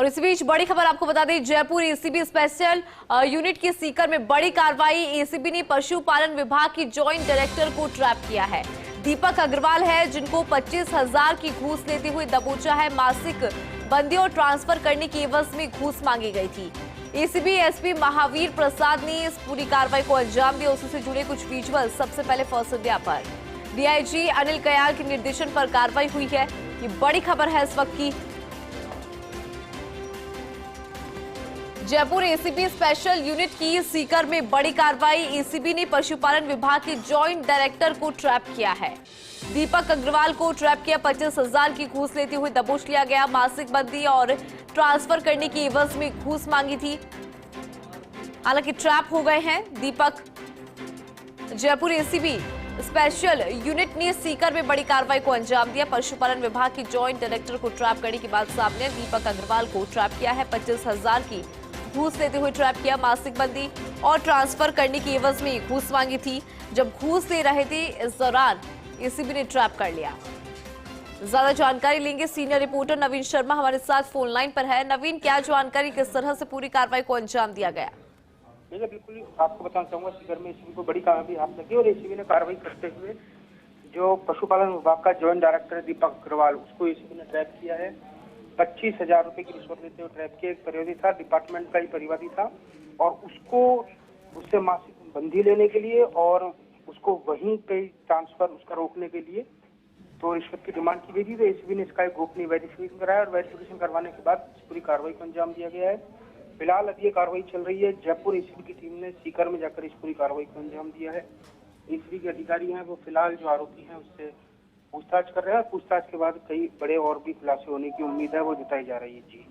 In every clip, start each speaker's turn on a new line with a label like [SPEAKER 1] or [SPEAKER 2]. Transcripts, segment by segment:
[SPEAKER 1] और इसी बीच बड़ी खबर आपको बता दें, जयपुर एसीबी स्पेशल यूनिट की सीकर में बड़ी कार्रवाई। एसीबी ने पशुपालन विभाग की जॉइंट डायरेक्टर को ट्रैप किया है। दीपक अग्रवाल है, जिनको 25,000 की घूस लेते हुए दबोचा है। मासिक बंदी और ट्रांसफर करने की एवज में घूस मांगी गई थी। एसीबी एसपी महावीर प्रसाद ने इस पूरी कार्रवाई को अंजाम दिया। उसी से जुड़े कुछ विजुअल सबसे पहले फर्स्ट इंडिया पर डीआईजी अनिल कयाल के निर्देशन पर कार्रवाई हुई है। ये बड़ी खबर है इस वक्त की। जयपुर एसीबी स्पेशल यूनिट की सीकर में बड़ी कार्रवाई। एसीबी ने पशुपालन विभाग के जॉइंट डायरेक्टर को ट्रैप किया है। दीपक अग्रवाल को ट्रैप किया। 25,000 की घूस लेते हुए दबोच लिया गया। मासिक बंदी और ट्रांसफर करने की एवज में घूस मांगी थी। हालांकि ट्रैप हो गए हैं दीपक। जयपुर एसीबी स्पेशल यूनिट ने सीकर में बड़ी कार्रवाई को अंजाम दिया। पशुपालन विभाग की जॉइंट डायरेक्टर को ट्रैप करने की बात सामने। दीपक अग्रवाल को ट्रैप किया है। 25,000 की घूस लेते हुए ट्रैप किया। मासिक बंदी और ट्रांसफर करने की एवज में घूस मांगी थी। जब घूस दे रहे थे इस दौरान एसीबी ने ट्रैप कर लिया। ज्यादा जानकारी लेंगे, सीनियर रिपोर्टर नवीन शर्मा हमारे साथ फोन लाइन पर है। नवीन, क्या जानकारी, किस तरह से पूरी कार्रवाई को अंजाम दिया गया?
[SPEAKER 2] बिल्कुल आपको बताना चाहूंगा, सीकर में एसीबी को बड़ी कामयाबी हाथ लगी और एसीबी ने कार्रवाई करते हुए जो पशुपालन विभाग का जॉइंट डायरेक्टर है दीपक अग्रवाल, उसको एसीबी ने ट्रैप किया है। 25,000 रुपए की रिश्वत लेते हुए ट्रैप किया। एक परिवादी था, डिपार्टमेंट का ही परिवादी था, और उससे मासिक बंदी लेने के लिए और उसको वहीं पे ट्रांसफर उसका रोकने के लिए तो रिश्वत की डिमांड की गई थी। तो एसीबी ने इसका एक गोपनीय वेरिफिकेशन कराया और वेरिफिकेशन करवाने के बाद इस पूरी कार्रवाई को अंजाम दिया गया है। फिलहाल अब ये कार्रवाई चल रही है। जयपुर एसीबी की टीम ने सीकर में जाकर इस पूरी कार्रवाई को अंजाम दिया है। एसीबी के अधिकारी हैं, वो फिलहाल जो आरोपी हैं उससे पूछताछ कर रहे हैं। पूछताछ के बाद कई बड़े और भी खुलासे होने की उम्मीद है, वो जताई जा रही है। जी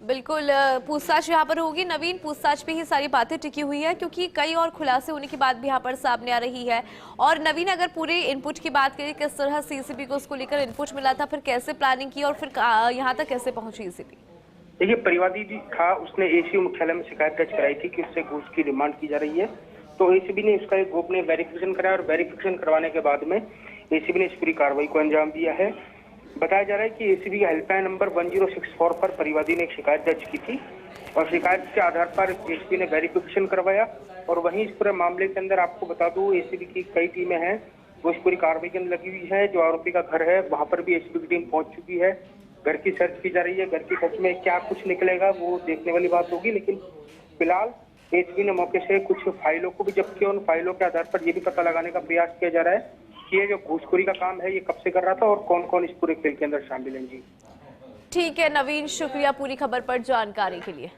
[SPEAKER 1] बिल्कुल, पूछताछ यहाँ पर होगी। नवीन, पूछताछ पे ही सारी बातें टिकी हुई है, क्योंकि कई और खुलासे होने की बात भी यहाँ पर सामने आ रही है। और नवीन, अगर पूरे इनपुट की बात करें, किस तरह से एसीबी को उसको लेकर इनपुट मिला था, फिर कैसे प्लानिंग की और फिर यहाँ तक कैसे पहुंची एसीबी?
[SPEAKER 2] देखिए, परिवादी भी था, उसने एसीओ मुख्यालय में शिकायत दर्ज कराई थी कि उससे घूस की डिमांड की जा रही है। तो एसीबी ने उसका एक गोपनीय वेरिफिकेशन कराया और वेरिफिकेशन करवाने के बाद में एसीबी ने इस पूरी कार्रवाई को अंजाम दिया है। बताया जा रहा है कि एसीबी का हेल्पलाइन नंबर 1064 पर परिवादी ने एक शिकायत दर्ज की थी और शिकायत के आधार पर एसीबी ने वेरिफिकेशन करवाया। और वहीं इस पूरे मामले के अंदर आपको बता दूं, एसीबी की कई टीमें हैं वो इस पूरी कार्रवाई के अंदर लगी हुई है। जो आरोपी का घर है वहां पर भी एसीबी की टीम पहुंच चुकी है। घर की सर्च की जा रही है। घर की सर्च में क्या कुछ निकलेगा वो देखने वाली बात होगी, लेकिन फिलहाल एसीबी ने मौके से कुछ फाइलों को भी जब्त किया। उन फाइलों के आधार पर यह भी पता लगाने का प्रयास किया जा रहा है कि ये जो घूसखोरी का काम है ये कब से कर रहा था और कौन कौन इस पूरे खेल के अंदर शामिल हैं। जी
[SPEAKER 1] ठीक है नवीन, शुक्रिया पूरी खबर पर जानकारी के लिए।